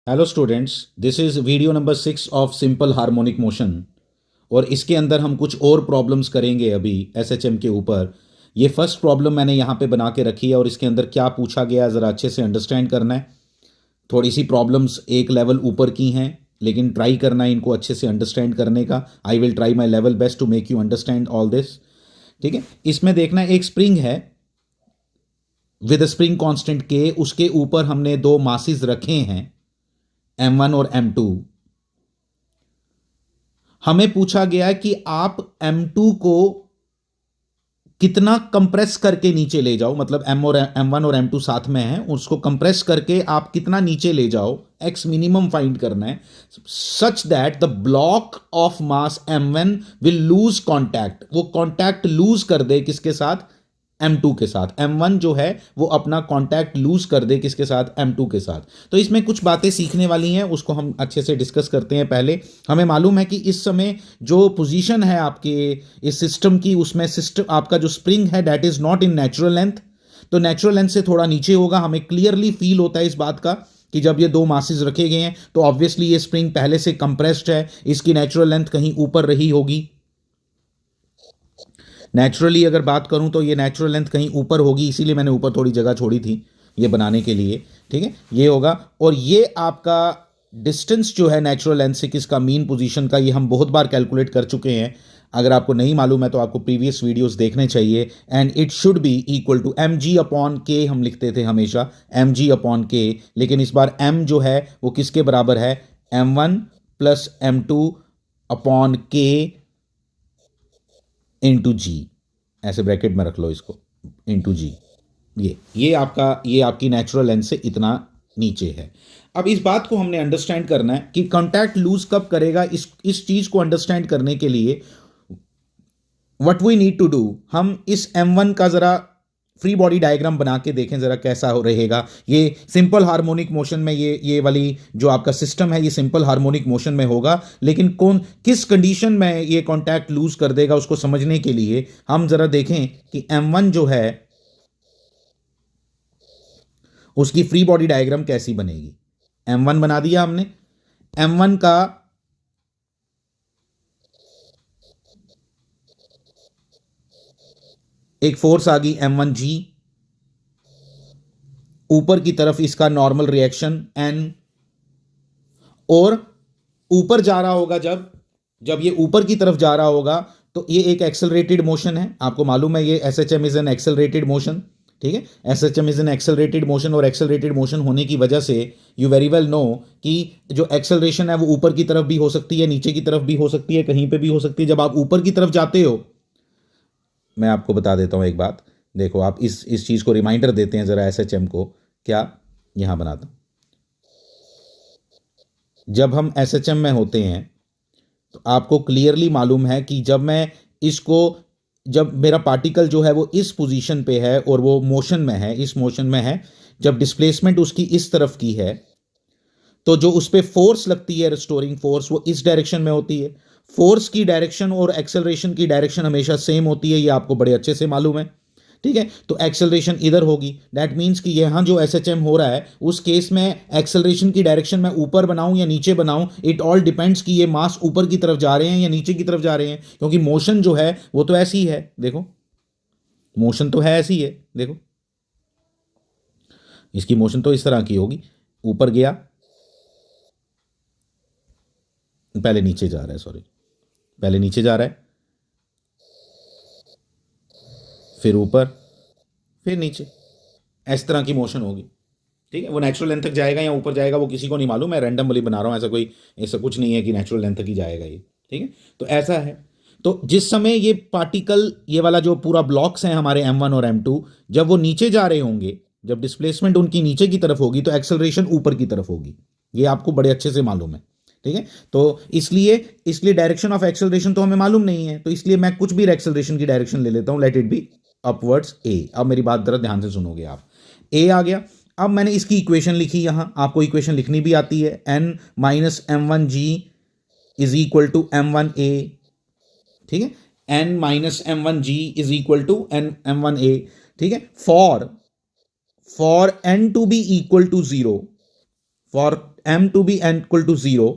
Hello students, this is video number 6 of simple harmonic motion. और इसके अंदर हम कुछ और प्रॉब्लम्स करेंगे अभी एसएचएम के ऊपर। ये फर्स्ट प्रॉब्लम मैंने यहाँ पे बना के रखी है और इसके अंदर क्या पूछा गया है ज़रा अच्छे से अंडरस्टैंड करना है। थोड़ी सी प्रॉब्लम्स एक लेवल ऊपर की हैं, लेकिन ट्राई करना है इनको अच्छे से अंडरस्टैंड करने का। I will try my level best to make you understand all this. ठीक है, इसमें देखना है एक स्प्रिंग है विद स्प्रिंग कांस्टेंट के, उसके ऊपर हमने दो मासेस रखे हैं M1 और M2। हमें पूछा गया है कि आप M2 को कितना कंप्रेस करके नीचे ले जाओ, मतलब M1 और M2 साथ में हैं, उसको कंप्रेस करके आप कितना नीचे ले जाओ, एक्स मिनिमम फाइंड करना है, such that the block of mass M1 will lose contact, वो कॉन्टैक्ट लूज कर दे किसके साथ, M2 के साथ। M1 जो है वो अपना कॉन्टैक्ट लूज कर दे किसके साथ, M2 के साथ। तो इसमें कुछ बातें सीखने वाली हैं, उसको हम अच्छे से डिस्कस करते हैं। पहले हमें मालूम है कि इस समय जो पोजीशन है आपके इस सिस्टम की, उसमें सिस्टम आपका जो स्प्रिंग है that is not in natural length, तो नेचुरल लेंथ से थोड़ा नीचे होगा। हमें क्लियरली फील होता है इस बात का कि जब ये दो मासेस रखे गए हैं तो ऑब्वियसली ये स्प्रिंग पहले से कंप्रेस्ड है, इसकी नेचुरल लेंथ कहीं ऊपर रही होगी। नेचुरली अगर बात करूं तो ये नेचुरल लेंथ कहीं ऊपर होगी, इसीलिए मैंने ऊपर थोड़ी जगह छोड़ी थी ये बनाने के लिए। ठीक है, ये होगा। और ये आपका डिस्टेंस जो है नेचुरल लेंथ से किसका, मीन पोजीशन का, ये हम बहुत बार कैलकुलेट कर चुके हैं। अगर आपको नहीं मालूम है तो आपको प्रीवियस वीडियोस देखने चाहिए। And it should be equal to m g upon k, हम लिखते थे हमेशा एम जी अपॉन के, लेकिन इस बार एम जो है वो किसके बराबर है, M1 प्लस M2 अपॉन के इंटू जी। ऐसे ब्रैकेट में रख लो इसको, इंटू जी। ये आपकी नेचुरल लेंथ से इतना नीचे है। अब इस बात को हमने अंडरस्टैंड करना है कि कॉन्टैक्ट लूज कब करेगा। इस चीज को अंडरस्टैंड करने के लिए what we need to do, हम इस M1 का जरा फ्री बॉडी डायग्राम बना के देखें जरा कैसा हो रहेगा। ये सिंपल हार्मोनिक मोशन में ये वाली जो आपका सिस्टम है ये सिंपल हार्मोनिक मोशन में होगा, लेकिन कौन किस कंडीशन में ये कांटेक्ट लूज कर देगा उसको समझने के लिए हम जरा देखें कि M1 जो है उसकी फ्री बॉडी डायग्राम कैसी बनेगी। M1 बना दिया हमने। M1 का एक फोर्स आ गई M1G, ऊपर की तरफ इसका नॉर्मल रिएक्शन N, और ऊपर जा रहा होगा जब जब ये ऊपर की तरफ जा रहा होगा तो ये एक एक्सेलरेटेड मोशन है। आपको मालूम है ये SHM is an accelerated motion. ठीक है, SHM is an accelerated motion, और एक्सेलरेटेड मोशन होने की वजह से यू वेरी वेल नो कि जो एक्सेलरेशन है वो ऊपर की तरफ भी हो सकती है, नीचे की तरफ भी हो सकती है, कहीं पे भी हो सकती है। जब आप ऊपर की तरफ जाते हो, मैं आपको बता देता हूं एक बात, देखो आप इस चीज को रिमाइंडर देते हैं जरा एसएचएम को। क्या, यहां बनाता हूं। जब हम एसएचएम में होते हैं तो आपको क्लियरली मालूम है कि जब मेरा पार्टिकल जो है वो इस पोजीशन पे है और वो मोशन में है, इस मोशन में है, जब डिस्प्लेसमेंट उसकी इस तरफ की है तो जो उस पर फोर्स लगती है, रिस्टोरिंग फोर्स, वो इस डायरेक्शन में होती है। फोर्स की डायरेक्शन और एक्सेलरेशन की डायरेक्शन हमेशा सेम होती है, ये आपको बड़े अच्छे से मालूम है। ठीक है, तो एक्सेलरेशन इधर होगी, दैट मीन्स कि यहां जो एसएचएम हो रहा है उस केस में एक्सेलरेशन की डायरेक्शन मैं ऊपर बनाऊं या नीचे बनाऊं, इट ऑल डिपेंड्स कि ये मास ऊपर की तरफ जा रहे हैं या नीचे की तरफ जा रहे हैं, क्योंकि मोशन जो है वो तो ऐसी है। देखो मोशन तो है ऐसी है, देखो इसकी मोशन तो इस तरह की होगी, ऊपर गया, पहले नीचे जा रहा है, सॉरी, पहले नीचे जा रहा है, फिर ऊपर, फिर नीचे, इस तरह की मोशन होगी। ठीक है, वो नेचुरल लेंथ तक जाएगा या ऊपर जाएगा वो किसी को नहीं मालूम, मैं रैंडमली बना रहा हूँ, ऐसा कुछ नहीं है कि नेचुरल लेंथ तक ही जाएगा ये। ठीक है, तो ऐसा है। तो जिस समय ये पार्टिकल, ये वाला जो पूरा ब्लॉक्स हैं हमारे M1 और M2, जब वो नीचे जा रहे होंगे, जब डिस्प्लेसमेंट उनकी नीचे की तरफ होगी तो एक्सेलरेशन ऊपर की तरफ होगी, ये आपको बड़े अच्छे से मालूम है। ठीक है, तो इसलिए इसलिए डायरेक्शन ऑफ एक्सेलरेशन तो हमें मालूम नहीं है, तो इसलिए मैं कुछ भी एक्सेलरेशन की डायरेक्शन ले लेता हूं, लेट इट बी अपवर्ड्स ए। अब मेरी बात जरा ध्यान से सुनोगे आप, ए आ गया। अब मैंने इसकी इक्वेशन लिखी, यहां आपको इक्वेशन लिखनी भी आती है, n minus M1G is equal to M1A। ठीक है, n minus M1G is equal to M1A। ठीक है, for n to be equal to 0, for m to be n equal to 0,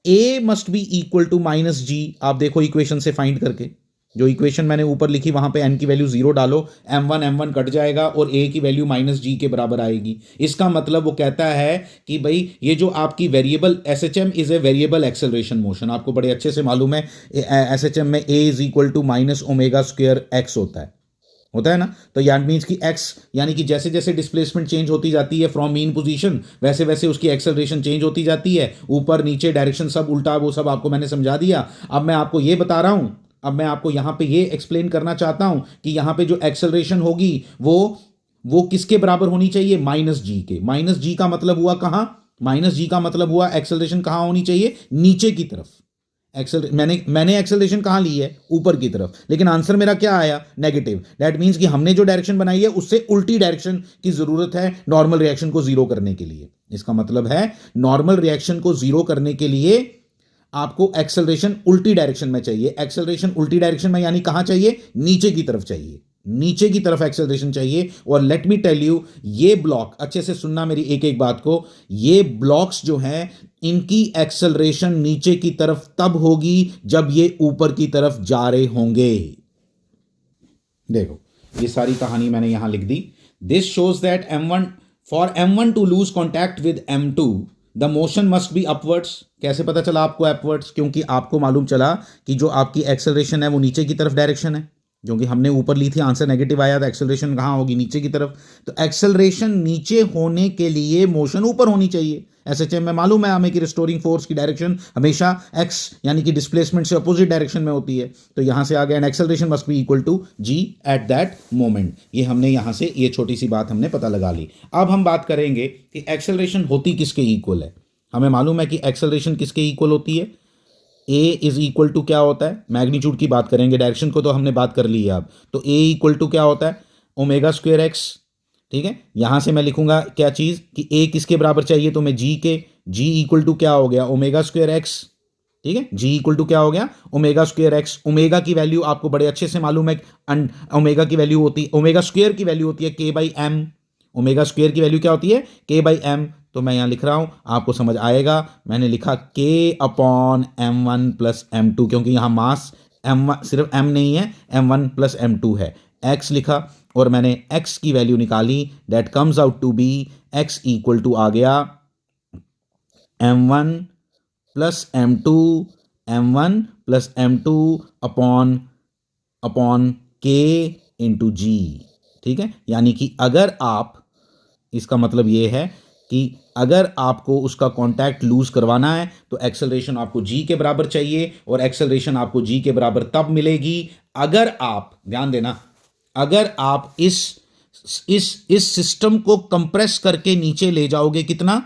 a must be equal to minus g. आप देखो equation से find करके, जो equation मैंने ऊपर लिखी वहां पे n की वैल्यू 0 डालो, m1 कट जाएगा और a की वैल्यू माइनस जी के बराबर आएगी। इसका मतलब वो कहता है कि भाई ये जो आपकी variable SHM is a variable acceleration motion, आपको बड़े अच्छे से मालूम है SHM में a is equal to minus omega square x होता है ना। तो यार मीन्स कि x यानी कि जैसे जैसे डिस्प्लेसमेंट चेंज होती जाती है फ्रॉम मीन पोजीशन, वैसे वैसे उसकी एक्सेलरेशन चेंज होती जाती है, ऊपर नीचे डायरेक्शन सब उल्टा, वो सब आपको मैंने समझा दिया। अब मैं आपको ये बता रहा हूं, अब मैं आपको यहां पे ये एक्सप्लेन करना चाहता हूं कि यहां पे जो एक्सेलरेशन होगी वो किसके बराबर होनी चाहिए, माइनस जी के। माइनस जी का मतलब हुआ कहां, माइनस जी का मतलब हुआ एक्सेलरेशन कहां होनी चाहिए, नीचे की तरफ। मैंने एक्सेलरेशन कहां ली है, ऊपर की तरफ, लेकिन आंसर मेरा क्या आया, नेगेटिव। दैट मींस कि हमने जो डायरेक्शन बनाई है उससे उल्टी डायरेक्शन की जरूरत है नॉर्मल रिएक्शन को जीरो करने के लिए। इसका मतलब है नॉर्मल रिएक्शन को जीरो करने के लिए आपको एक्सेलरेशन उल्टी डायरेक्शन में चाहिए। एक्सेलरेशन उल्टी डायरेक्शन में यानी कहां चाहिए, नीचे की तरफ चाहिए, नीचे की तरफ एक्सेलरेशन चाहिए। और लेट मी टेल यू, ये ब्लॉक अच्छे से सुनना मेरी एक एक बात को, ये ब्लॉक्स जो हैं इनकी एक्सेलरेशन नीचे की तरफ तब होगी जब ये ऊपर की तरफ जा रहे होंगे। देखो ये सारी कहानी मैंने यहां लिख दी। This shows that m1 for m1 to lose contact with m2 the motion must be upwards. कैसे पता चला आपको अपवर्ड्स, क्योंकि आपको मालूम चला कि जो आपकी एक्सेलरेशन है वो नीचे की तरफ डायरेक्शन है, क्योंकि हमने ऊपर ली थी, आंसर नेगेटिव आया था, एक्सेलरेशन कहाँ होगी, नीचे की तरफ। तो एक्सेलरेशन नीचे होने के लिए मोशन ऊपर होनी चाहिए। एसएचएम में मालूम है हमें कि रिस्टोरिंग फोर्स की डायरेक्शन हमेशा एक्स यानी कि डिस्प्लेसमेंट से अपोजिट डायरेक्शन में होती है। तो यहां से आ गया and acceleration must be equal to g at that moment. ये हमने यहां से ये छोटी सी बात हमने पता लगा ली। अब हम बात करेंगे कि एक्सेलरेशन होती किसके इक्वल है। हमें मालूम है कि एक्सेलरेशन किसके इक्वल होती है, ए इज इक्वल टू क्या होता है, मैग्नीट्यूड की बात करेंगे, डायरेक्शन को तो हमने बात कर ली है। अब तो ए इक्वल टू क्या होता है, ओमेगा स्क्वायर एक्स। ठीक है, यहां से मैं लिखूंगा क्या चीज कि ए किसके बराबर चाहिए, तो मैं जी के, जी इक्वल टू क्या हो गया, ओमेगा स्क्वायर एक्स। ठीक है, जी इक्वल टू क्या हो गया, ओमेगा स्क्वायर एक्स। ओमेगा की वैल्यू आपको बड़े अच्छे से मालूम है, ओमेगा की वैल्यू होती है, ओमेगा स्क्वायर की वैल्यू होती है के बाई एम। ओमेगा स्क्वायर की वैल्यू क्या होती है, के बाई एम। तो मैं यहां लिख रहा हूं, आपको समझ आएगा, मैंने लिखा के अपॉन m1 प्लस m2, क्योंकि यहां मास m1 सिर्फ m नहीं है, m1 प्लस m2 है। x लिखा और मैंने x की वैल्यू निकाली, that comes out to be x equal to आ गया m1 plus m2, m1 plus m2 upon upon k into g. ठीक है, यानी कि अगर आप, इसका मतलब ये है कि अगर आपको उसका कांटेक्ट लूज करवाना है तो एक्सेलरेशन आपको जी के बराबर चाहिए, और एक्सेलरेशन आपको जी के बराबर तब मिलेगी अगर आप, ध्यान देना, अगर आप इस सिस्टम को कंप्रेस करके नीचे ले जाओगे, कितना,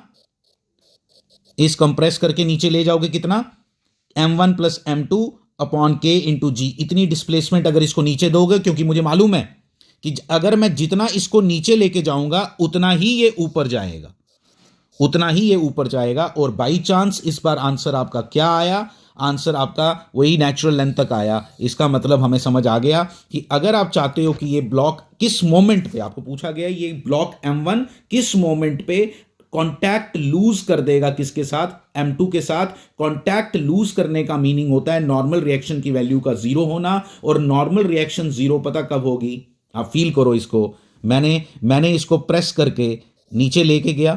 इस कंप्रेस करके नीचे ले जाओगे कितना, m1 प्लस m2 अपॉन के इंटू जी। इतनी डिस्प्लेसमेंट अगर इसको नीचे दोगे, क्योंकि मुझे मालूम है कि अगर मैं जितना इसको नीचे लेके जाऊंगा उतना ही ये ऊपर जाएगा, उतना ही ये ऊपर जाएगा। और बाई चांस इस बार आंसर आपका क्या आया, आंसर आपका वही नेचुरल लेंथ तक आया। इसका मतलब हमें समझ आ गया कि अगर आप चाहते हो कि ये ब्लॉक किस मोमेंट पे, आपको पूछा गया ये ब्लॉक m1 किस मोमेंट पे कांटेक्ट लूज कर देगा, किसके साथ, m2 के साथ। कांटेक्ट लूज करने का मीनिंग होता है नॉर्मल रिएक्शन की वैल्यू का जीरो होना, और नॉर्मल रिएक्शन जीरो पता कब होगी, आप फील करो इसको। मैंने इसको प्रेस करके नीचे लेके गया,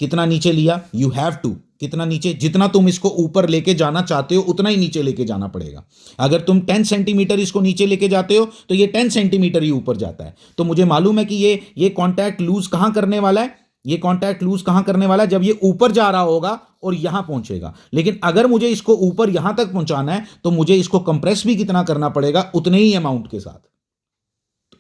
कितना नीचे लिया, यू हैव टू, कितना नीचे, जितना तुम इसको ऊपर लेके जाना चाहते हो उतना ही नीचे लेके जाना पड़ेगा। अगर तुम 10 सेंटीमीटर इसको नीचे लेके जाते हो तो ये 10 सेंटीमीटर ही ऊपर जाता है। तो मुझे मालूम है कि ये कांटेक्ट लूज कहां करने वाला है, ये कांटेक्ट लूज कहां करने वाला है, जब ये ऊपर जा रहा होगा और यहां पहुंचेगा। लेकिन अगर मुझे इसको ऊपर यहां तक पहुंचाना है तो मुझे इसको कंप्रेस भी कितना करना पड़ेगा, उतने ही अमाउंट के साथ।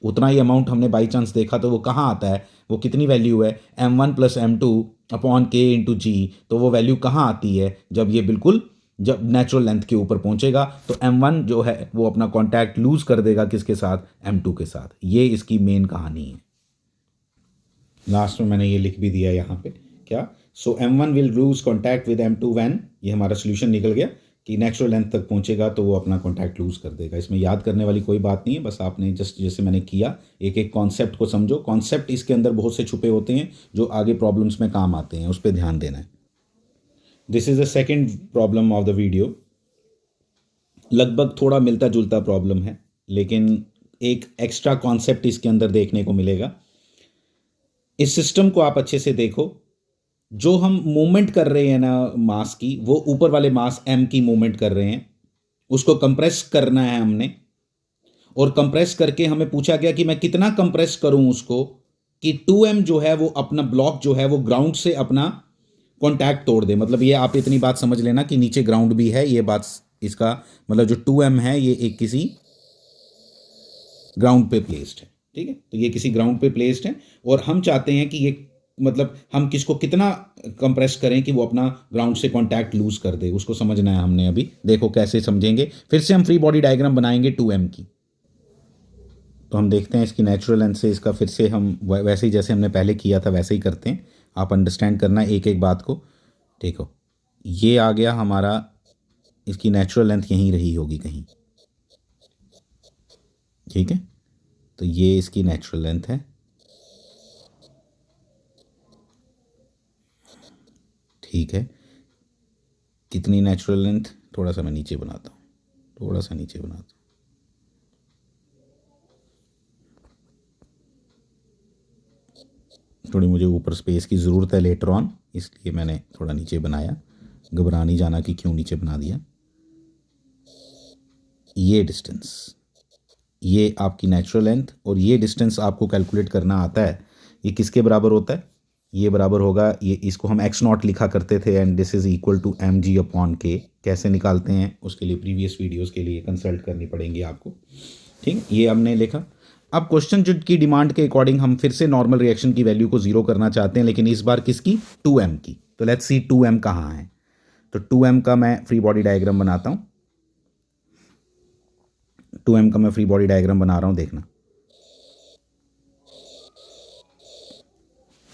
उतना ही अमाउंट हमने बाई चांस देखा तो वो कहाँ आता है, वो कितनी वैल्यू है, m1 प्लस m2 अपॉन के इंटू जी। तो वो वैल्यू कहाँ आती है, जब ये बिल्कुल, जब नेचुरल लेंथ के ऊपर पहुंचेगा तो m1 जो है वो अपना कांटेक्ट लूज कर देगा, किसके साथ, m2 के साथ। ये इसकी मेन कहानी है। लास्ट में मैंने ये लिख भी दिया यहाँ पे क्या, सो m1 will lose contact with m2 when, ये हमारा सोल्यूशन निकल गया कि नेचुरल लेंथ तक पहुंचेगा तो वो अपना कॉन्टैक्ट लूज कर देगा। इसमें याद करने वाली कोई बात नहीं है, बस आपने जस्ट जैसे मैंने किया एक एक कॉन्सेप्ट को समझो। कॉन्सेप्ट इसके अंदर बहुत से छुपे होते हैं जो आगे प्रॉब्लम्स में काम आते हैं, उस पर ध्यान देना है। This is the second problem of the video. लगभग थोड़ा मिलता जुलता प्रॉब्लम है, लेकिन एक एक्स्ट्रा कॉन्सेप्ट इसके अंदर देखने को मिलेगा। इस सिस्टम को आप अच्छे से देखो। जो हम मूवमेंट कर रहे हैं ना मास की, वो ऊपर वाले मास m की मूवमेंट कर रहे हैं, उसको कंप्रेस करना है हमने। और कंप्रेस करके हमें पूछा गया कि मैं कितना कंप्रेस करूं उसको कि 2m जो है वो अपना ब्लॉक जो है वो ग्राउंड से अपना कॉन्टैक्ट तोड़ दे। मतलब ये आप इतनी बात समझ लेना कि नीचे ग्राउंड भी है, ये बात इसका मतलब जो 2m है ये एक किसी ग्राउंड पे प्लेस्ड है। ठीक है, तो ये किसी ग्राउंड पे प्लेस्ड है और हम चाहते हैं कि ये मतलब हम किसको कितना कंप्रेस करें कि वो अपना ग्राउंड से कांटेक्ट लूज कर दे, उसको समझना है हमने। अभी देखो कैसे समझेंगे। फिर से हम फ्री बॉडी डायग्राम बनाएंगे 2m की। तो हम देखते हैं इसकी नेचुरल लेंथ से इसका फिर से हम वैसे ही जैसे हमने पहले किया था वैसे ही करते हैं। आप अंडरस्टैंड करना एक एक बात को। देखो ये आ गया हमारा, इसकी नेचुरल लेंथ यहीं रही होगी कहीं। ठीक है, तो ये इसकी नेचुरल लेंथ है। ठीक है, कितनी नेचुरल लेंथ, थोड़ा सा मैं नीचे बनाता हूँ, थोड़ा सा नीचे बनाता हूँ। थोड़ी मुझे ऊपर स्पेस की ज़रूरत है लेटर ऑन, इसलिए मैंने थोड़ा नीचे बनाया। घबरा नहीं जाना कि क्यों नीचे बना दिया। ये डिस्टेंस, ये आपकी नेचुरल लेंथ, और ये डिस्टेंस आपको कैलकुलेट करना आता है। ये किसके बराबर होता है? ये बराबर होगा, ये इसको हम x0 लिखा करते थे, and this is equal to mg/k। कैसे निकालते हैं उसके लिए प्रीवियस वीडियोस के लिए कंसल्ट करनी पड़ेंगी आपको। ठीक है, ये हमने लिखा। अब क्वेश्चन की डिमांड के अकॉर्डिंग हम फिर से नॉर्मल रिएक्शन की वैल्यू को जीरो करना चाहते हैं, लेकिन इस बार किसकी? 2m की। तो लेट्स सी 2m कहाँ है। तो 2m का मैं फ्री बॉडी डायग्राम बनाता हूँ। 2m का मैं फ्री बॉडी डायग्राम बना रहा हूँ, देखना।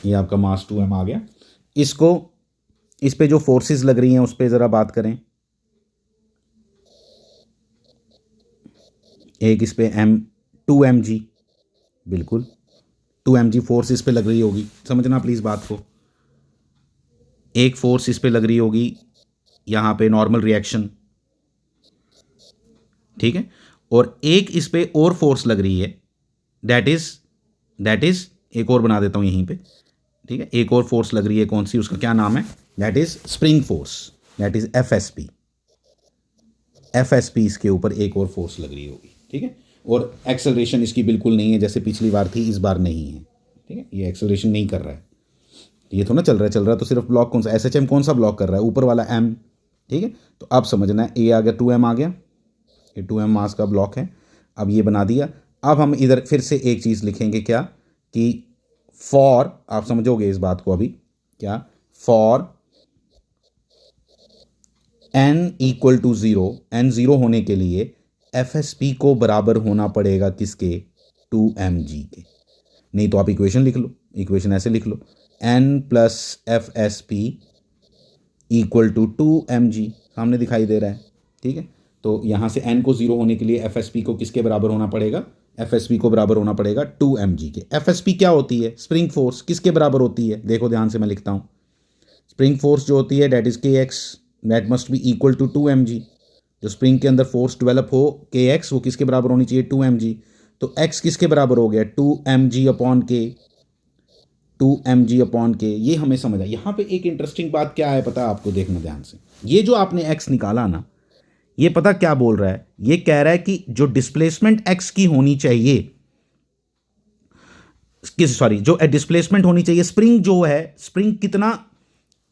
ये आपका मास 2m आ गया। इसको, इस पे जो फोर्सेस लग रही हैं उस पर ज़रा बात करें। एक इस पे 2mg, बिल्कुल 2mg फोर्स इस पे लग रही होगी, समझना प्लीज़ बात को। एक फोर्स इस पे लग रही होगी यहाँ पे नॉर्मल रिएक्शन, ठीक है, और एक इस पे और फोर्स लग रही है, दैट इज एक और बना देता हूँ यहीं पे। ठीक है, एक और फोर्स लग रही है, कौन सी, उसका क्या नाम है? That is spring force, that is FSP। FSP इसके ऊपर एक और फोर्स लग रही होगी। ठीक है, और एक्सेलरेशन इसकी बिल्कुल नहीं है, जैसे पिछली बार थी इस बार नहीं है। ठीक है, ये एक्सेलरेशन नहीं कर रहा है, ये तो ना चल रहा है तो सिर्फ ब्लॉक कौन सा, SHM कौन सा ब्लॉक कर रहा है? ऊपर वाला M। ठीक है, तो अब समझना है, ये आ गया 2m आ गया, ये 2m मास का ब्लॉक है। अब ये बना दिया। अब हम इधर फिर से एक चीज़ लिखेंगे, क्या कि फॉर, आप समझोगे इस बात को अभी, क्या for n equal to 0, n 0 होने के लिए FSP को बराबर होना पड़ेगा किसके? 2mg के। नहीं तो आप इक्वेशन लिख लो, इक्वेशन ऐसे लिख लो, n plus FSP equal to 2mg, सामने दिखाई दे रहा है। ठीक है, तो यहाँ से n को 0 होने के लिए FSP को किसके बराबर होना पड़ेगा? FSP को बराबर होना पड़ेगा 2mg के। FSP क्या होती है? Spring force. किसके बराबर होती है? देखो ध्यान से मैं लिखता हूँ। स्प्रिंग फोर्स जो होती है that is kx, that must be equal to 2mg। जो स्प्रिंग के अंदर फोर्स डेवलप हो kx, वो किसके बराबर होनी चाहिए? 2mg। तो x किसके बराबर हो गया? 2mg/k, 2mg/k। ये हमें समझ आया। यहाँ पे एक इंटरेस्टिंग बात क्या है पता है आपको, देखना ध्यान से। ये जो आपने x निकाला ना, ये पता क्या बोल रहा है? ये कह रहा है कि जो डिस्प्लेसमेंट x की होनी चाहिए, सॉरी, जो डिस्प्लेसमेंट होनी चाहिए, स्प्रिंग जो है, स्प्रिंग कितना,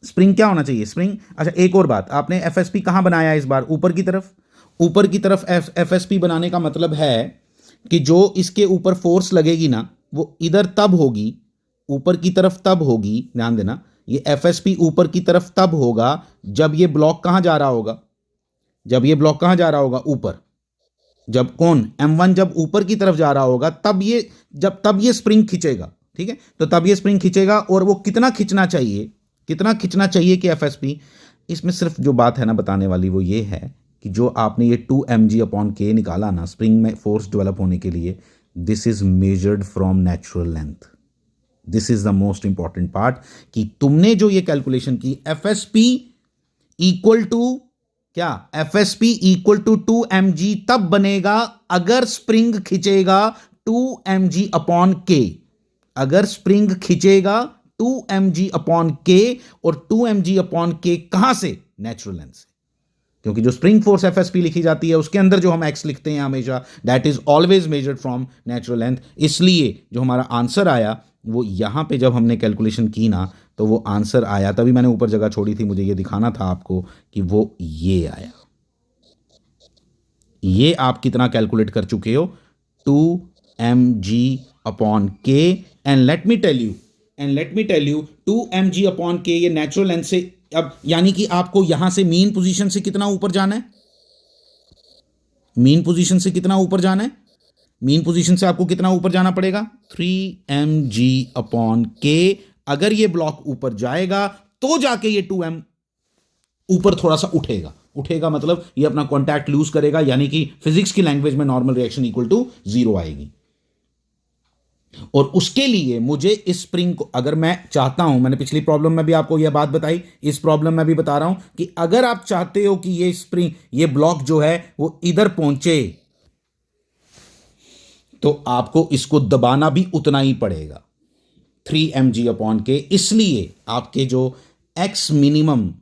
स्प्रिंग क्या होना चाहिए? स्प्रिंग, अच्छा एक और बात, आपने FSP कहाँ बनाया इस बार? ऊपर की तरफ। ऊपर की तरफ FSP बनाने का मतलब है कि जो इसके ऊपर फोर्स लगेगी ना, वो इधर तब होगी, ऊपर की तरफ तब होगी। ध्यान देना, ये FSP ऊपर की तरफ तब होगा जब ये ब्लॉक कहाँ जा रहा होगा? जब ये ब्लॉक कहाँ जा रहा होगा? ऊपर। जब कौन? M1 जब ऊपर की तरफ जा रहा होगा तब ये, जब तब ये स्प्रिंग खींचेगा। ठीक है, तो तब ये स्प्रिंग खींचेगा, और वो कितना खींचना चाहिए, कितना खींचना चाहिए कि FSP, इसमें सिर्फ जो बात है ना बताने वाली वो ये है कि जो आपने ये 2mg/k निकाला ना स्प्रिंग में फोर्स डेवलप होने के लिए, this is measured from natural length. This is the most important part, कि तुमने जो ये कैलकुलेशन की FSP इक्वल टू क्या, FSP इक्वल टू 2 mg तब बनेगा अगर स्प्रिंग खिंचेगा 2 mg/K। अगर स्प्रिंग खिंचेगा 2 mg/K, और 2 mg/K कहां से, नेचुरल लेंथ से। क्योंकि जो स्प्रिंग फोर्स FSP लिखी जाती है उसके अंदर जो हम एक्स लिखते हैं हमेशा, that is always measured from natural length. इसलिए जो हमारा आंसर आया वो यहां पे जब हमने कैलकुलेशन की ना, तो वो आंसर आया, तभी मैंने ऊपर जगह छोड़ी थी, मुझे ये दिखाना था आपको कि वो ये आया। ये आप कितना कैलकुलेट कर चुके हो, 2 mg/K। And let me tell you 2 mg/K ये नेचुरल लेंथ से, अब यानी कि आपको यहां से मीन पोजीशन से कितना ऊपर जाना है, मीन पोजीशन से कितना ऊपर जाना है, मीन पोजीशन से आपको कितना ऊपर जाना पड़ेगा, 3 mg/K। अगर ये ब्लॉक ऊपर जाएगा तो जाके ये 2m ऊपर थोड़ा सा उठेगा, उठेगा मतलब ये अपना कॉन्टैक्ट लूज करेगा, यानी कि फिजिक्स की लैंग्वेज में नॉर्मल रिएक्शन इक्वल टू 0 आएगी। और उसके लिए मुझे इस स्प्रिंग को, अगर मैं चाहता हूं, मैंने पिछली प्रॉब्लम में भी आपको यह बात बताई, इस प्रॉब्लम में भी बता रहा हूं कि अगर आप चाहते हो कि ये स्प्रिंग, ये ब्लॉक जो है वो इधर पहुंचे, तो आपको इसको दबाना भी उतना ही पड़ेगा, 3 mg/K। इसलिए आपके जो एक्स मिनिमम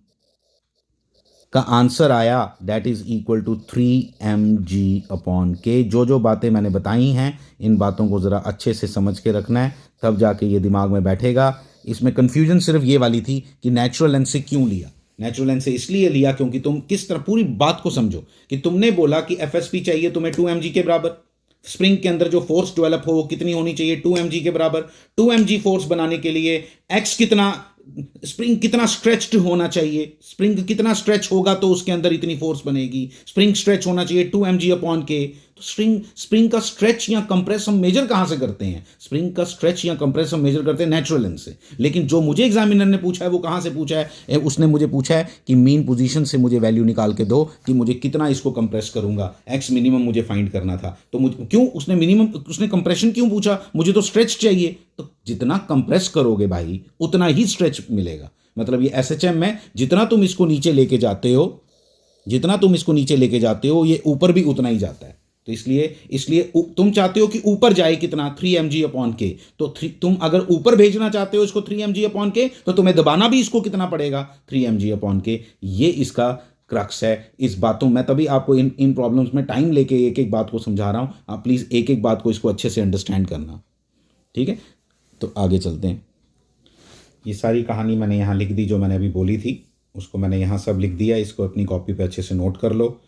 का आंसर आया that is equal to 3 mg/K। जो बातें मैंने बताई हैं इन बातों को ज़रा अच्छे से समझ के रखना है, तब जाके ये दिमाग में बैठेगा। इसमें कन्फ्यूजन सिर्फ ये वाली थी कि नेचुरल लेंथ से क्यों लिया, नेचुरल लेंथ से इसलिए लिया क्योंकि तुम किस तरह, पूरी बात को समझो कि तुमने बोला कि FSP चाहिए तुम्हें 2 mg के बराबर, स्प्रिंग के अंदर जो फोर्स डेवलप हो वो कितनी होनी चाहिए, 2 mg के बराबर। 2 mg फोर्स बनाने के लिए एक्स कितना, स्प्रिंग कितना स्ट्रेच्ड होना चाहिए, स्प्रिंग कितना स्ट्रेच होगा तो उसके अंदर इतनी फोर्स बनेगी, स्प्रिंग स्ट्रेच होना चाहिए 2 mg/K। तो स्प्रिंग का स्ट्रेच या कंप्रेस हम मेजर कहां से करते हैं, स्प्रिंग का स्ट्रेच या कंप्रेस हम मेजर करते हैं नेचुरल लेंथ से। लेकिन जो मुझे एग्जामिनर ने पूछा है वो कहां से पूछा है, उसने मुझे पूछा है कि मीन पोजीशन से मुझे वैल्यू निकाल के दो कि मुझे कितना इसको कंप्रेस करूंगा, एक्स मिनिमम मुझे फाइंड करना था। तो मुझे क्यों उसने मिनिमम, उसने कंप्रेशन क्यों पूछा, मुझे तो स्ट्रेच चाहिए। तो जितना कंप्रेस करोगे भाई उतना ही स्ट्रेच मिलेगा। मतलब ये SHM में जितना तुम इसको नीचे लेके जाते हो, जितना तुम इसको नीचे लेके जाते हो ये ऊपर भी उतना ही जाता है। तो इसलिए इसलिए तुम चाहते हो कि ऊपर जाए कितना, 3 mg/K। तो तुम अगर ऊपर भेजना चाहते हो इसको 3 mg/K, तो तुम्हें दबाना भी इसको कितना पड़ेगा, 3 mg/K। ये इसका क्रक्स है। इस बातों मैं तभी आपको इन इन प्रॉब्लम्स में टाइम लेके एक एक बात को समझा रहा हूं, आप प्लीज़ एक एक बात को इसको अच्छे से अंडरस्टैंड करना, ठीक है। तो आगे चलते हैं। ये सारी कहानी मैंने यहाँ लिख दी, जो मैंने अभी बोली थी उसको मैंने यहाँ सब लिख दिया, इसको अपनी कॉपी पे अच्छे से नोट कर लो,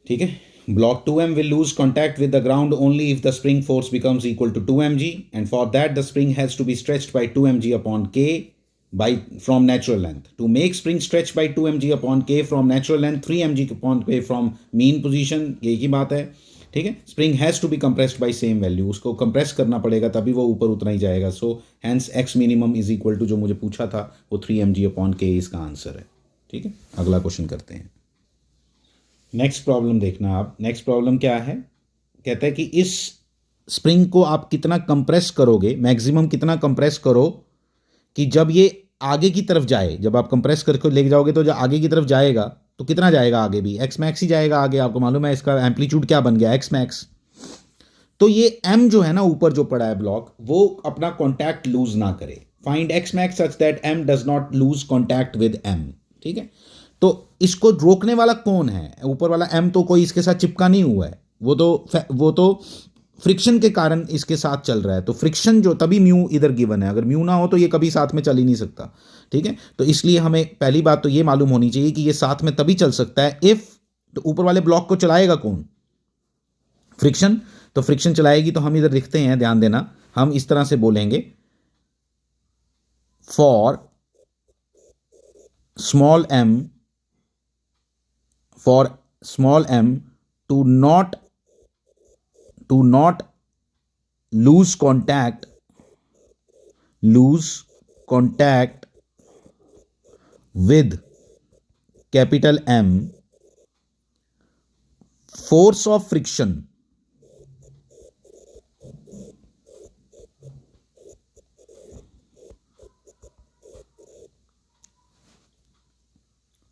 ठीक है। Block 2m will lose contact with the ground only if the spring force becomes equal to 2 mg, and for that the spring has to be stretched by 2 mg/K by from natural length. To make spring stretch by 2 mg/K from natural length, 3 mg/K from mean position, यही की बात है, ठीक है। Spring has to be compressed by same value, उसको compress करना पड़ेगा तभी वो ऊपर उतना ही जाएगा। So hence x minimum is equal to, जो मुझे पूछा था वो 3 mg/K इसका आंसर है, ठीक है। अगला क्वेश्चन करते हैं। नेक्स्ट प्रॉब्लम देखना आप, नेक्स्ट प्रॉब्लम क्या है, कहता है कि इस स्प्रिंग को आप कितना कंप्रेस करोगे, मैक्सिमम कितना कंप्रेस करो कि जब ये आगे की तरफ जाए, जब आप कंप्रेस करके लेके जाओगे तो जब आगे की तरफ जाएगा तो कितना जाएगा, आगे भी एक्स मैक्स ही जाएगा आगे। आपको मालूम है इसका एम्पलीट्यूड क्या बन गया, एक्स मैक्स। तो ये एम जो है ना ऊपर जो पड़ा है ब्लॉक, वो अपना कॉन्टैक्ट लूज ना करे। Find x max such that m does not lose contact with M, ठीक है। तो इसको रोकने वाला कौन है, ऊपर वाला एम तो कोई इसके साथ चिपका नहीं हुआ है, वो तो फ्रिक्शन के कारण इसके साथ चल रहा है। तो फ्रिक्शन जो, तभी म्यू इधर गिवन है, अगर म्यू ना हो तो ये कभी साथ में चल ही नहीं सकता, ठीक है। तो इसलिए हमें पहली बात तो ये मालूम होनी चाहिए कि ये साथ में तभी चल सकता है इफ, तो ऊपर वाले ब्लॉक को चलाएगा कौन, फ्रिक्शन। तो फ्रिक्शन चलाएगी, तो हम इधर लिखते हैं, ध्यान देना, हम इस तरह से बोलेंगे, for small m, for small m to not lose contact, lose contact with capital M, force of friction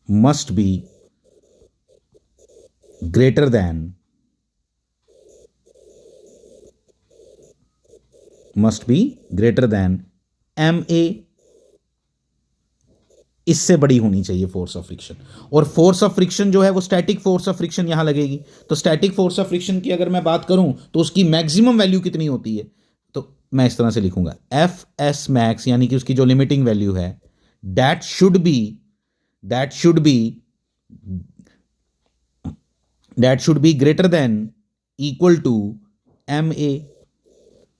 must be greater than ma, इससे बड़ी होनी चाहिए फोर्स ऑफ फ्रिक्शन। और फोर्स ऑफ फ्रिक्शन जो है वो स्टैटिक फोर्स ऑफ फ्रिक्शन यहां लगेगी। तो स्टैटिक फोर्स ऑफ फ्रिक्शन की अगर मैं बात करूं तो उसकी मैक्सिमम वैल्यू कितनी होती है, तो मैं इस तरह से लिखूंगा एफ एस मैक्स, यानी कि उसकी जो लिमिटिंग वैल्यू है, that should be that should be that should be greater than equal to m a.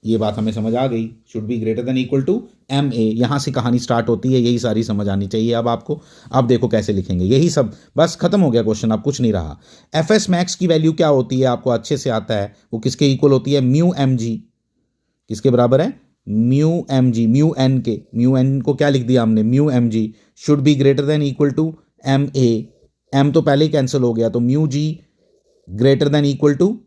ये बात हमें समझ आ गई, should be greater than equal to m a. यहां से कहानी स्टार्ट होती है, यही सारी समझ आनी चाहिए अब आपको। अब देखो कैसे लिखेंगे, यही सब, बस खत्म हो गया क्वेश्चन, अब कुछ नहीं रहा। एफ एस मैक्स की वैल्यू क्या होती है आपको अच्छे से आता है, वो किसके इक्वल होती है, म्यू एम जी। किसके बराबर है, mu m g, mu n के, म्यू एन को क्या लिख दिया हमने, mu m g should be greater than equal to m a. M तो पहले ही कैंसिल हो गया, तो mu g greater than equal to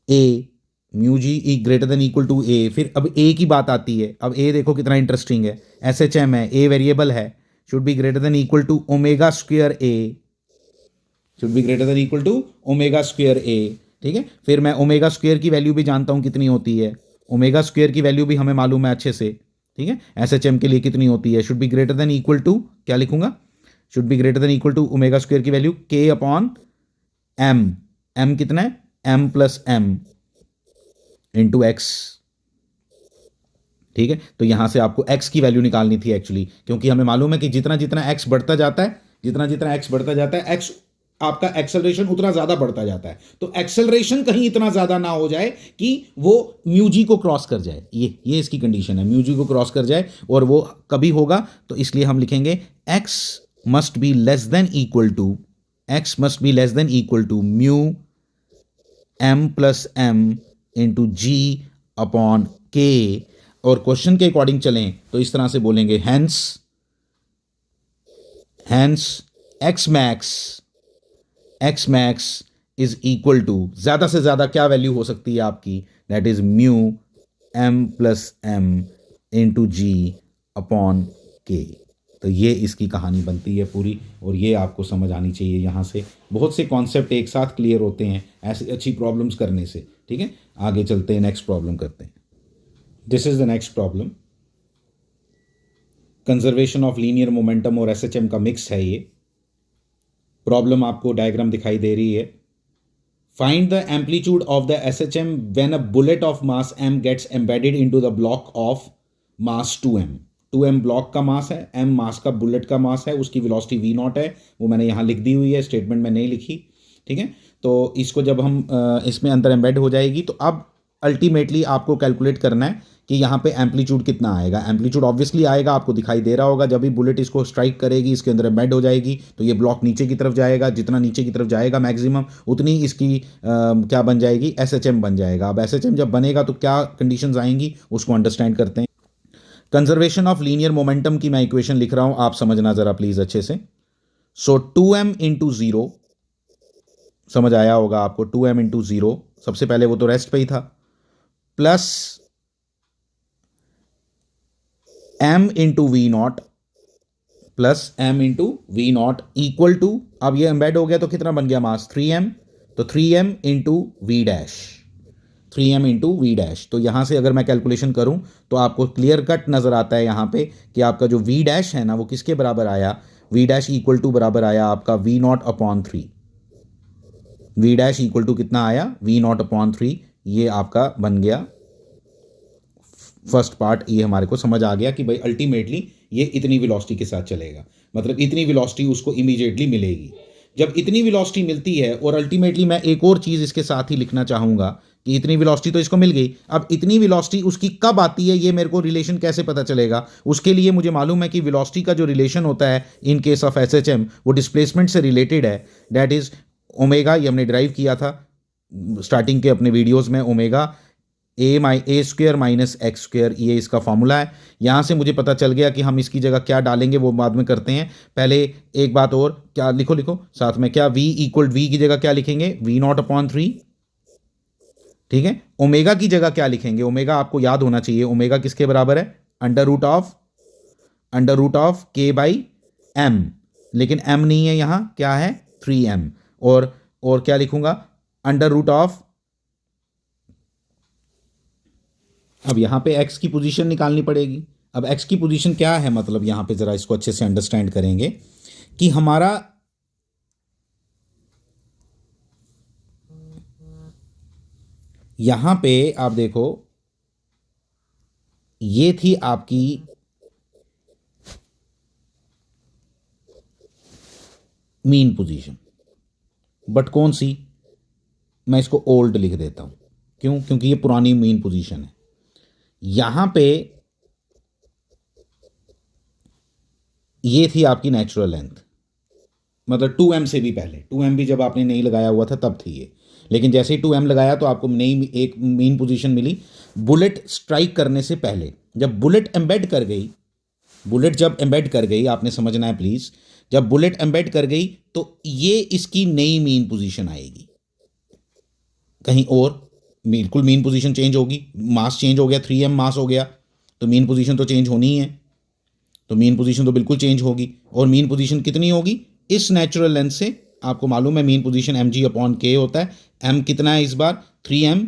a, mu g e greater than equal to a. फिर अब ए की बात आती है, अब ए देखो कितना इंटरेस्टिंग है, एस एच एम है, ए वेरिएबल है, should be greater than equal to omega square a, should be greater than equal to omega square a. ठीक है, फिर मैं ओमेगा स्क्वेयर की वैल्यू भी जानता हूं कितनी होती है, ओमेगा स्क्वेयर की वैल्यू भी हमें मालूम है अच्छे से। ठीक है, एस एच एम के लिए कितनी होती है, should be greater than equal to, क्या लिखूंगा, should be greater than equal to omega square की वैल्यू के अपॉन एम। एम कितना है, m plus m into x. ठीक है, तो यहां से आपको x की वैल्यू निकालनी थी एक्चुअली, क्योंकि हमें मालूम है कि जितना जितना x बढ़ता जाता है, जितना जितना x बढ़ता जाता है, x आपका एक्सेलरेशन उतना ज्यादा बढ़ता जाता है। तो एक्सेलरेशन कहीं इतना ज्यादा ना हो जाए कि वो म्यू जी को क्रॉस कर जाए, ये इसकी कंडीशन है, म्यू जी को क्रॉस कर जाए, और वो कभी होगा तो इसलिए हम लिखेंगे x must be less than equal to, x must be less than equal to mu m plus m into g upon k. और क्वेश्चन के अकॉर्डिंग चलें तो इस तरह से बोलेंगे, hence x max is equal to, ज्यादा से ज्यादा क्या वैल्यू हो सकती है आपकी, that is mu m plus m into g upon k. तो ये इसकी कहानी बनती है पूरी, और ये आपको समझ आनी चाहिए। यहाँ से बहुत से कॉन्सेप्ट एक साथ क्लियर होते हैं ऐसी अच्छी प्रॉब्लम्स करने से। ठीक है, आगे चलते हैं, नेक्स्ट प्रॉब्लम करते हैं। This is the next problem, conservation of linear momentum और एसएचएम का मिक्स है ये प्रॉब्लम। आपको डायग्राम दिखाई दे रही है। Find the amplitude of the SHM when a bullet of mass m gets embedded into the block of mass 2m। 2m block का मास है, m मास का बुलेट का मास है, उसकी वेलोसिटी v0 है, वो मैंने यहाँ लिख दी हुई है, स्टेटमेंट में नहीं लिखी। ठीक है, तो इसको जब हम इसमें अंदर एम्बेड हो जाएगी, तो अब अल्टीमेटली आपको कैलकुलेट करना है कि यहाँ पे एम्पलीट्यूड कितना आएगा। एम्पलीट्यूड ऑब्वियसली आएगा, आपको दिखाई दे रहा होगा, जब भी बुलेट इसको स्ट्राइक करेगी, इसके अंदर एम्बेड हो जाएगी, तो ये ब्लॉक नीचे की तरफ जाएगा, जितना नीचे की तरफ जाएगा मैक्सिमम, उतनी इसकी क्या बन जाएगी, एसएचएम बन जाएगा। अब एसएचएम जब बनेगा तो क्या कंडीशंस आएंगी, उसको अंडरस्टैंड करते हैं। कंजर्वेशन ऑफ लीनियर मोमेंटम की मैं इक्वेशन लिख रहा हूं, आप समझना जरा प्लीज अच्छे से। सो 2m इंटू जीरो, समझ आया होगा आपको, 2m इंटू जीरो, सबसे पहले वो तो रेस्ट पे ही था, plus m into v naught, plus m into v naught equal to, अब ये एम्बेड हो गया तो कितना बन गया मास, 3m, तो 3m into v dash, 3m into v dash. तो यहां से अगर मैं कैलकुलेशन करूं तो आपको क्लियर कट नजर आता है यहां पे कि आपका जो वी डैश है ना, वो किसके बराबर आया, वी डैश इक्वल टू बराबर आया आपका v naught upon 3। V dash equal to कितना आया, वी नॉट अपॉन 3। ये आपका बन गया फर्स्ट पार्ट। ये हमारे को समझ आ गया कि भाई अल्टीमेटली ये इतनी वेलोसिटी के साथ चलेगा, मतलब इतनी वेलोसिटी उसको इमीडिएटली मिलेगी। जब इतनी वेलोसिटी मिलती है, और अल्टीमेटली मैं एक और चीज़ इसके साथ ही लिखना चाहूँगा कि इतनी वेलोसिटी तो इसको मिल गई, अब इतनी वेलोसिटी उसकी कब आती है, ये मेरे को रिलेशन कैसे पता चलेगा। उसके लिए मुझे मालूम है कि वेलोसिटी का जो रिलेशन होता है इन केस ऑफ एसएचएम, वो डिस्प्लेसमेंट से रिलेटेड है, दैट इज ओमेगा। ये हमने ड्राइव किया था स्टार्टिंग के अपने वीडियोज़ में, omega A square minus x square, ये इसका फॉर्मूला है। यहाँ से मुझे पता चल गया कि हम इसकी जगह क्या डालेंगे वो बाद में करते हैं। पहले एक बात और, क्या लिखो साथ में, क्या v इक्वल वी की जगह क्या लिखेंगे, वी नॉट अपॉन 3। ठीक है, ओमेगा की जगह क्या लिखेंगे, ओमेगा आपको याद होना चाहिए, ओमेगा किसके बराबर है, अंडर रूट ऑफ के बाई एम। लेकिन m नहीं है यहाँ, क्या है 3m। और क्या लिखूंगा, अंडर रूट ऑफ, अब यहाँ पे x की पोजीशन निकालनी पड़ेगी। अब x की पोजीशन क्या है, मतलब यहाँ पे ज़रा इसको अच्छे से अंडरस्टैंड करेंगे कि हमारा यहाँ पे आप देखो, ये थी आपकी मीन पोजीशन, बट कौन सी, मैं इसको ओल्ड लिख देता हूँ। क्यों? क्योंकि ये पुरानी मीन पोजीशन है। यहाँ पे ये थी आपकी नेचुरल लेंथ, मतलब 2m से भी पहले, 2m भी जब आपने नहीं लगाया हुआ था तब थी ये, लेकिन जैसे ही 2m लगाया तो आपको नई एक मीन पोजीशन मिली बुलेट स्ट्राइक करने से पहले। जब बुलेट एम्बेड कर गई, बुलेट जब एम्बेड कर गई, आपने समझना है प्लीज़, जब बुलेट एम्बेड कर गई तो ये इसकी नई मीन पोजीशन आएगी कहीं और, बिल्कुल मीन पोजीशन चेंज होगी, मास चेंज हो गया, 3m मास हो गया, तो मीन पोजीशन तो चेंज होनी ही है, तो मीन पोजीशन तो बिल्कुल चेंज होगी। और मीन पोजीशन कितनी होगी, इस नेचुरल लेंथ से आपको मालूम है मीन पोजीशन mg/k होता है। m कितना है इस बार, 3m,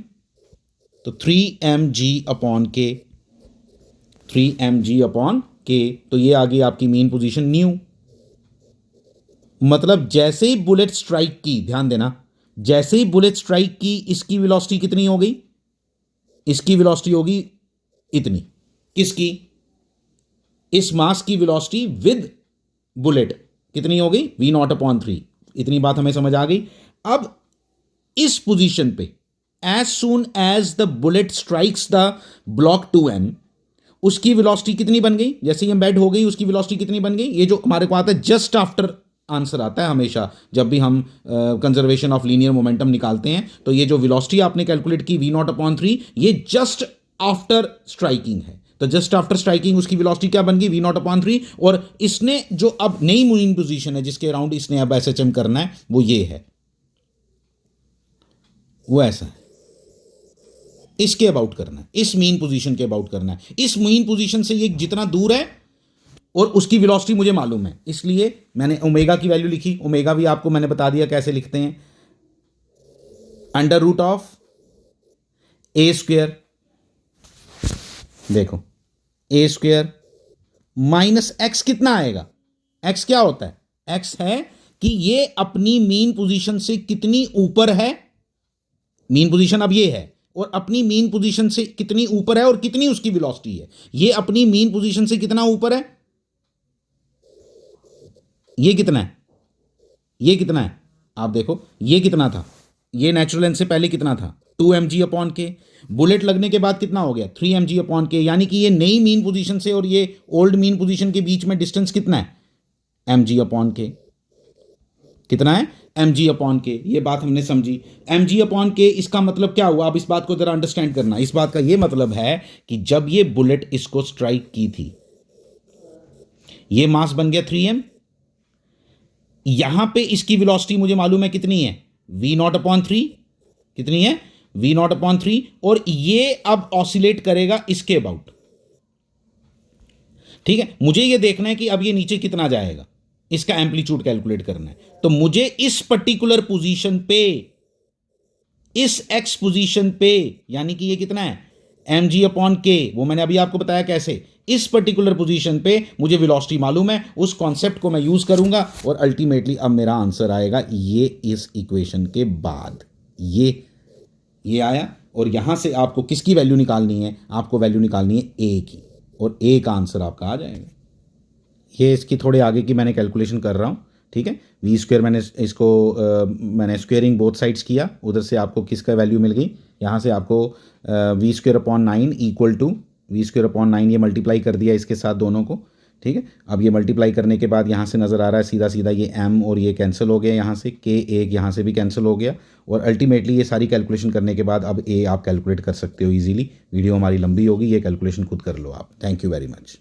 तो 3mg/k, 3mg/k, तो ये आ गई आपकी मीन पोजीशन न्यू। मतलब जैसे ही बुलेट स्ट्राइक की, ध्यान देना, जैसे ही बुलेट स्ट्राइक की इसकी वेलोसिटी कितनी हो गई, इसकी वेलोसिटी होगी इतनी, किसकी, इस मास की वेलोसिटी विद बुलेट कितनी हो गई, v0/3। इतनी बात हमें समझ आ गई। अब इस पोजीशन पे as soon as the bullet strikes the block 2m, उसकी वेलोसिटी कितनी बन गई, जैसे ही एम्बेड हो गई उसकी वेलोसिटी कितनी बन गई, ये जो हमारे को आता है जस्ट आफ्टर आंसर आता है हमेशा जब भी हम कंजर्वेशन ऑफ लीनियर मोमेंटम निकालते हैं, तो ये जो वेलोसिटी आपने कैलकुलेट की v0/3, ये जस्ट आफ्टर स्ट्राइकिंग है, तो जस्ट आफ्टर स्ट्राइकिंग उसकी वेलोसिटी क्या बन गई, v0/3। और इसने जो अब नई मूविंग पोजीशन है जिसके अराउंड इसने अब SHM करना है, वो ये है, वो ऐसा है, इसके अबाउट करना है, इस मीन पोजीशन के अबाउट करना है। इस मीन पोजीशन से ये जितना दूर है और उसकी वेलोसिटी मुझे मालूम है, इसलिए मैंने ओमेगा की वैल्यू लिखी। ओमेगा भी आपको मैंने बता दिया कैसे लिखते हैं, अंडर रूट ऑफ a², देखो a² माइनस x कितना आएगा, x क्या होता है, x है कि ये अपनी मीन पोजीशन से कितनी ऊपर है, मीन पोजीशन अब ये है, और अपनी मीन पोजीशन से कितनी ऊपर है और कितनी उसकी वेलोसिटी है, ये अपनी मीन पोजीशन से कितना ऊपर है, ये कितना है, ये कितना है, आप देखो ये कितना था, ये नेचुरल लेंथ से पहले कितना था 2mg/k, बुलेट लगने के बाद कितना हो गया 3mg/k, यानी कि ये नई मीन पोजीशन से और ये ओल्ड मीन पोजीशन के बीच में डिस्टेंस कितना है mg/k, कितना है mg/k। ये बात हमने समझी, mg/k इसका मतलब क्या हुआ, अब इस बात को जरा अंडरस्टैंड करना। इस बात का ये मतलब है कि जब ये बुलेट इसको स्ट्राइक की थी, ये मास बन गया 3m, यहां पे इसकी वेलोसिटी मुझे मालूम है कितनी है, v0/3, कितनी है v0/3, और ये अब ऑसिलेट करेगा इसके अबाउट, ठीक है। मुझे ये देखना है कि अब ये नीचे कितना जाएगा, इसका एम्पलीट्यूड कैलकुलेट करना है, तो मुझे इस पर्टिकुलर पोजीशन पे, इस x पोजीशन पे, यानी कि ये कितना है mg/k, वो मैंने अभी आपको बताया कैसे, इस पर्टिकुलर पोजीशन पे मुझे वेलोसिटी मालूम है, उस कॉन्सेप्ट को मैं यूज करूंगा और अल्टीमेटली अब मेरा आंसर आएगा ये इस इक्वेशन के बाद, ये आया। और यहां से आपको किसकी वैल्यू निकालनी है, आपको वैल्यू निकालनी है a की, और a का आंसर आपका आ जाएगा। ये इसकी थोड़े आगे की मैंने कैलकुलेशन कर रहा हूँ, ठीक है। v² मैंने इसको मैंने स्क्वेयरिंग बोथ साइड्स किया, उधर से आपको किसका वैल्यू मिल गई, यहाँ से आपको v²/9 इक्वल टू v²/9, ये मल्टीप्लाई कर दिया इसके साथ दोनों को, ठीक है। अब ये मल्टीप्लाई करने के बाद यहाँ से नज़र आ रहा है सीधा सीधा ये m और ये कैंसिल हो गया, यहाँ से k1 यहाँ से भी कैंसिल हो गया, और अल्टीमेटली ये सारी कैलकुलेशन करने के बाद अब a आप कैलकुलेट कर सकते हो ईजिली। वीडियो हमारी लंबी होगी, ये कैलकुलेशन खुद कर लो आप। Thank you very much.